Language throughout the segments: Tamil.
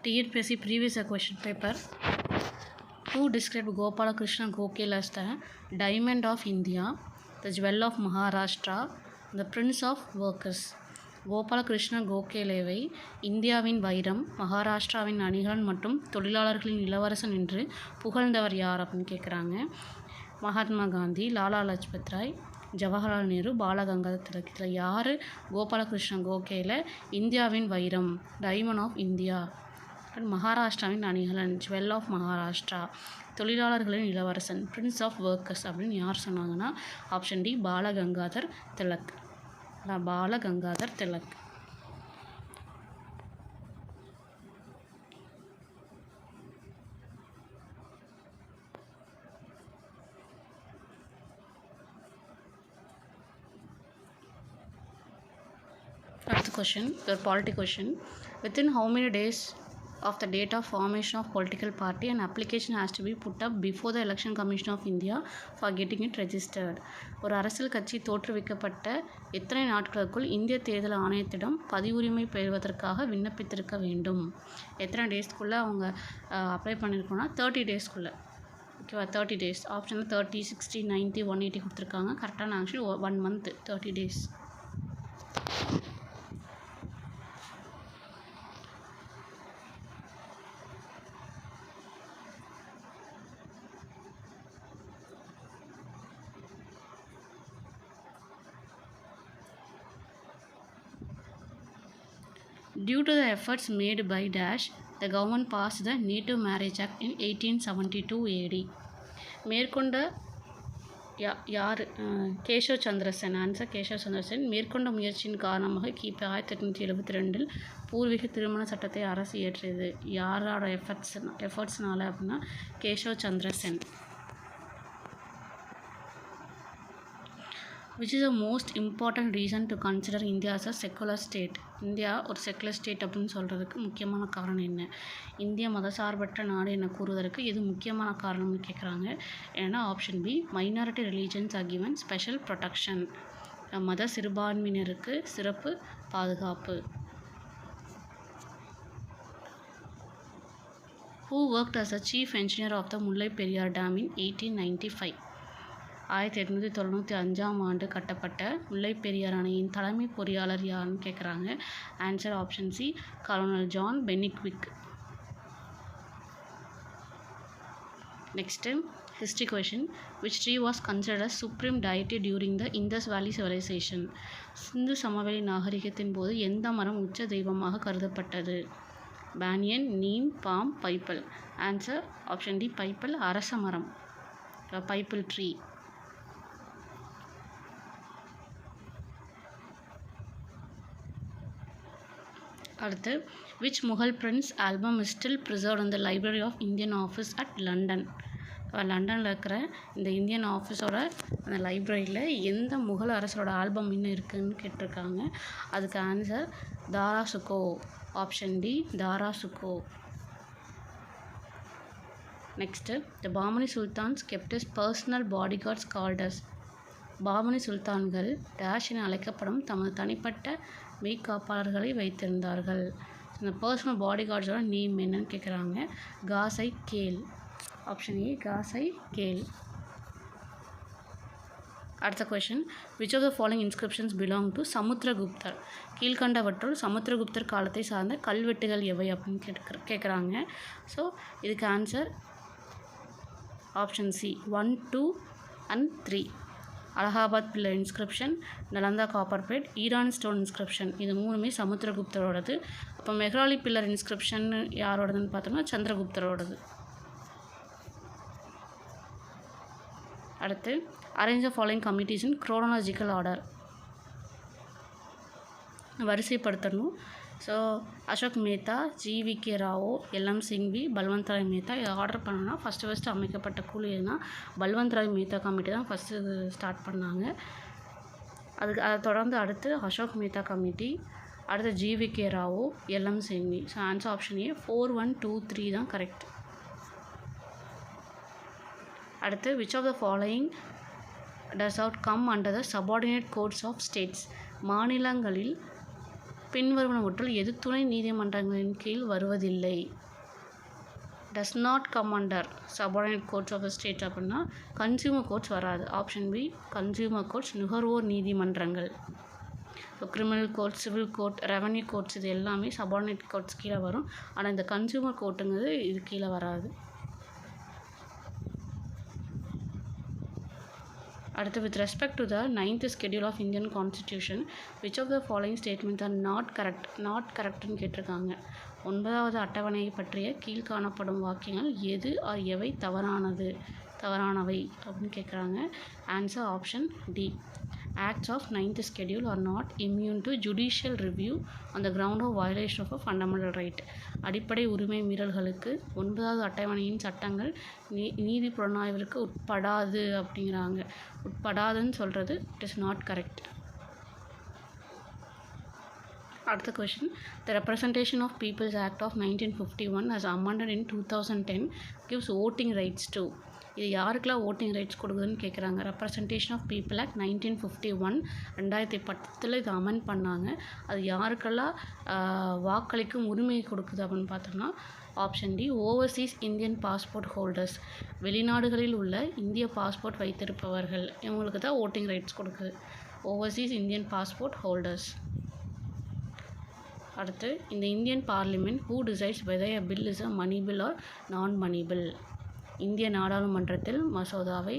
TNPSC previous question paper. Who described Gopalakrishna Gokhale as the diamond of India, the jewel of Maharashtra, the prince of workers? Gopalakrishna கோகலேவை இந்தியாவின் வைரம், மகாராஷ்டிராவின் அணிகலன் மற்றும் தொழிலாளர்களின் இளவரசன் என்று புகழ்ந்தவர் யார் அப்படின்னு கேட்குறாங்க. மகாத்மா காந்தி, லாலா லஜ்பத் ராய், ஜவஹர்லால் நேரு, பாலகங்காதர் திலக். இதில் யார் கோபாலகிருஷ்ண கோகலே இந்தியாவின் வைரம், டைமண்ட் ஆஃப் இந்தியா, மகாராஷ்டிராவின் அணிகலன், ஜுவல் ஆஃப் மகாராஷ்டிரா, தொழிலாளர்களின் இளவரசன், பிரின்ஸ் ஆஃப் ஒர்க்கர்ஸ் அப்படின்னு யார் சொன்னாங்கன்னா option D Balgangadhar Tilak. Balgangadhar Tilak. First question, your polity question. Within how many days of the date of formation of political party an application has to be put up before the Election Commission of India for getting it registered? ஒரு அரசியல் கட்சி தோற்றுவிக்கப்பட்ட எத்தனை நாட்களுக்குள் இந்திய தேர்தல் ஆணையத்திடம் பதிவுரிமை பெறுவதற்காக விண்ணப்பித்திருக்க வேண்டும்? எத்தனை டேஸ்க்குள்ளே அவங்க அப்ளை பண்ணியிருக்கோன்னா 30 டேஸ்க்குள்ளே. ஓகேவா? 30 டேஸ். ஆப்ஷன் 30, 60, 90, 180 கொடுத்துருக்காங்க. கரெக்டான actually 1 month, 30 days. Due to the efforts made by Dash, the government passed the Native Marriage Act in 1872 AD. மேற்கொண்ட யார்? கேஷவ் சந்திர சென். ஆன்சர் கேஷவ் சந்திர சென். மேற்கொண்ட முயற்சியின் காரணமாக கிபி 1872 பூர்வீக திருமண சட்டத்தை அரசு இயற்றியது. யாரோட எஃபர்ட்ஸ்னால அப்படின்னா கேஷவ் சந்திர Sen. Which is the most important reason to consider India as a secular state? India ஒரு செக்குலர் ஸ்டேட் அப்படின்னு சொல்கிறதுக்கு முக்கியமான காரணம் என்ன? இந்திய மதசார்பற்ற நாடு என கூறுவதற்கு எது முக்கியமான காரணம்னு கேட்குறாங்க. ஏன்னா option B minority religions are given special protection. மத சிறுபான்மையினருக்கு சிறப்பு பாதுகாப்பு. Who worked as a chief engineer of the Mullai Periyar dam in 1895? 1895 கட்டப்பட்ட முல்லை பெரியார் அணையின் தலைமை பொறியாளர் யாருன்னு கேட்குறாங்க. Answer option C colonel John Pennycuick. Next history question. Which tree was considered as supreme deity during the Indus valley civilization? சிந்து சமவெளி நாகரிகத்தின் போது எந்த மரம் உச்ச தெய்வமாக கருதப்பட்டது? Banyan, neem, palm, peepal. Answer option D peepal, அரச மரம், பைப்பிள் ட்ரீ. அடுத்து which Mughal prince album is still preserved in the library of Indian office at London? லண்டனில் இருக்கிற இந்த இந்தியன் ஆஃபீஸோட அந்த லைப்ரரியில் எந்த முகல் அரசரோட ஆல்பம் இன்னும் இருக்குதுன்னு கேட்டிருக்காங்க. அதுக்கு answer Dara Shukoh. Option D Dara Shukoh. Next the Bahmani sultans kept his personal bodyguards called as. Bahmani சுல்தான்கள் டேஷ் என அழைக்கப்படும் தமது தனிப்பட்ட மெய்காப்பாளர்களை வைத்திருந்தார்கள். இந்த பர்சனல் பாடிகார்ட்ஸோட நேம் என்னன்னு கேட்குறாங்க. காசை கேல். ஆப்ஷன் ஏ காசை கேல். அடுத்த question. Which of the following inscriptions belong to சமுத்திரகுப்தர்? கீழ்கண்டவற்றுள் சமுத்திரகுப்தர் காலத்தை சார்ந்த கல்வெட்டுகள் எவை அப்படின்னு கேட்குறாங்க. ஸோ இதுக்கு answer option C 1, 2 and 3. Allahabad pillar inscription, Nalanda copper plate, Eran stone inscription. இது மூணுமே சமுத்திரகுப்தரோடது. அப்போ மெஹ்ராலி பில்லர் இன்ஸ்கிரிப்ஷன் யாரோடதுன்னு பார்த்தோம்னா சந்திரகுப்தரோடது. அடுத்து arrange the following committees in chronological order. வரிசைப்படுத்தணும். So Ashok Mehta, GVK Rao, LM Singhvi, Balwantrai Mehta. இதை ஆர்டர் பண்ணோன்னா ஃபஸ்ட்டு அமைக்கப்பட்ட குழு எதுனா பல்வந்த்ராய் மேத்தா கமிட்டி தான் ஃபஸ்ட்டு ஸ்டார்ட் பண்ணாங்க. அதை தொடர்ந்து அடுத்து அசோக் மேத்தா கமிட்டி, அடுத்து GVK Rao, LM Singhvi. So answer option A 4, 1, 2, 3 தான் கரெக்ட். அடுத்து which of the following does not come under the subordinate codes of states? மாநிலங்களில் பின்வருவனவற்றுள் எது துணை நீதிமன்றங்களின் கீழ் வருவதில்லை? Does not come under subordinate courts of the state அப்படின்னா கன்சியூமர் கோர்ட்ஸ் வராது. ஆப்ஷன் பி கன்சியூமர் கோர்ட்ஸ் நுகர்வோர் நீதிமன்றங்கள். So criminal court, civil court, revenue courts இது எல்லாமே சபார்டினேட் கோர்ட்ஸ் கீழே வரும். ஆனால் இந்த கன்சியூமர் கோர்ட்டுங்கிறது இது கீழே வராது. அடுத்து, with respect to the 9th schedule of Indian constitution which of the following statements are not கரெக்ட்னு கேட்டிருக்காங்க. 9வது அட்டவணையை பற்றிய கீழ்காணப்படும் வாக்கியங்கள் எது ஆர் எவை தவறானவை அப்படின்னு கேட்குறாங்க. Answer option D. Acts of 9th schedule are not immune to judicial review on the ground of violation of a fundamental right. அடிப்படை உரிமை மீறல்களுக்கு 9வது அட்டவணையின் சட்டங்கள் நீதி புலனாய்விற்கு உட்படாது அப்படிங்கிறாங்க. உட்படாதுன்னு சொல்கிறது இட் இஸ் நாட் கரெக்ட். அடுத்த question, the representation of people's act of 1951 as amended in 2010 gives voting rights to. இது யாருக்கெல்லாம் ஓட்டிங் ரைட்ஸ் கொடுக்குதுன்னு கேட்குறாங்க. ரெப்ரசன்டேஷன் ஆஃப் பீப்புள் ஆக்ட் 1951 2010 இது அமெண்ட் பண்ணாங்க. அது யாருக்கெல்லாம் வாக்களிக்கும் உரிமையை கொடுக்குது அப்படின்னு பார்த்தோம்னா option D overseas Indian passport holders. வெளிநாடுகளில் உள்ள இந்திய பாஸ்போர்ட் வைத்திருப்பவர்கள் இவங்களுக்கு தான் ஓட்டிங் ரைட்ஸ் கொடுக்குது. Overseas Indian passport holders. அடுத்து, இந்த Indian parliament who decides whether a bill is a money bill or non money bill. இந்திய நாடாளுமன்றத்தில் மசோதாவை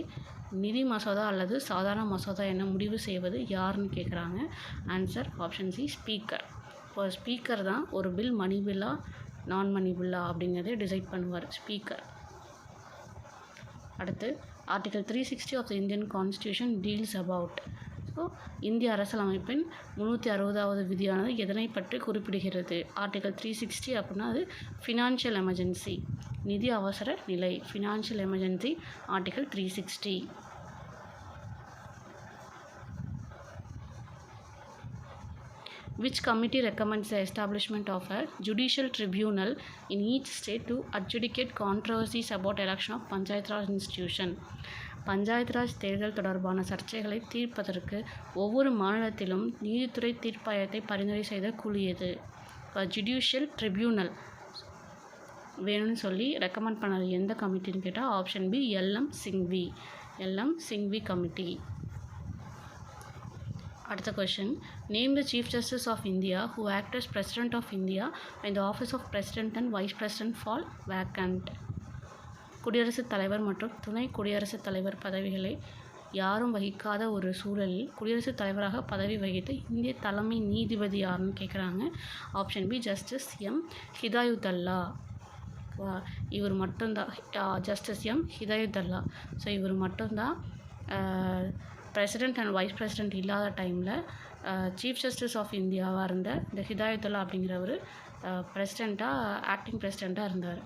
நிதி மசோதா அல்லது சாதாரண மசோதா என முடிவு செய்வது யாருன்னு கேட்குறாங்க. Answer option C speaker. இப்போ ஸ்பீக்கர் தான் ஒரு பில் மணி பில்லா நான் மணி பில்லா அப்படிங்கிறத டிசைட் பண்ணுவார் ஸ்பீக்கர். அடுத்து, article 360 of the Indian constitution deals about. So இந்திய அரசியலமைப்பின் 360வது விதியானது எதனை பற்றி குறிப்பிடுகிறது? ஆர்டிகல் 360 அப்படின்னா அது ஃபினான்ஷியல் எமர்ஜென்சி, நிதி அவசர நிலை. Financial emergency article 360. Which committee recommends the establishment of a judicial tribunal in each state to adjudicate controversies about election of Panchayat Raj institution? Panchayat Raj தேர்தல் தொடர்பான சர்ச்சைகளை தீர்ப்பதற்கு ஒவ்வொரு மாநிலத்திலும் நீதித்துறை தீர்ப்பாயத்தை பரிந்துரை செய்த குழு எது? ஜுடிஷியல் ட்ரிபியூனல் வேணும்னு சொல்லி ரெக்கமெண்ட் பண்ணது எந்த கமிட்டின்னு கேட்டால் option B LM Singhvi committee. அடுத்த question, name the chief justice of India who act as president of India when the office of president and vice president fall vacant. குடியரசுத் தலைவர் மற்றும் துணை குடியரசுத் தலைவர் பதவிகளை யாரும் வகிக்காத ஒரு சூழலில் குடியரசுத் தலைவராக பதவி வகித்த இந்திய தலைமை நீதிபதி யாருன்னு கேட்குறாங்க. Option B justice M Hidayatullah. இவர் மட்டும்தான் ஜஸ்டிஸ் எம் ஹிதாயுத்தல்லா. ஸோ இவர் மட்டும்தான் பிரசிடெண்ட் அண்ட் வைஸ் பிரசிடெண்ட் இல்லாத டைமில் சீஃப் ஜஸ்டிஸ் ஆஃப் இந்தியாவாக இருந்த இந்த ஹிதாயுத்தல்லா அப்படிங்கிறவர் பிரசிடெண்ட்டாக ஆக்டிங் பிரசிடெண்ட்டாக இருந்தார்.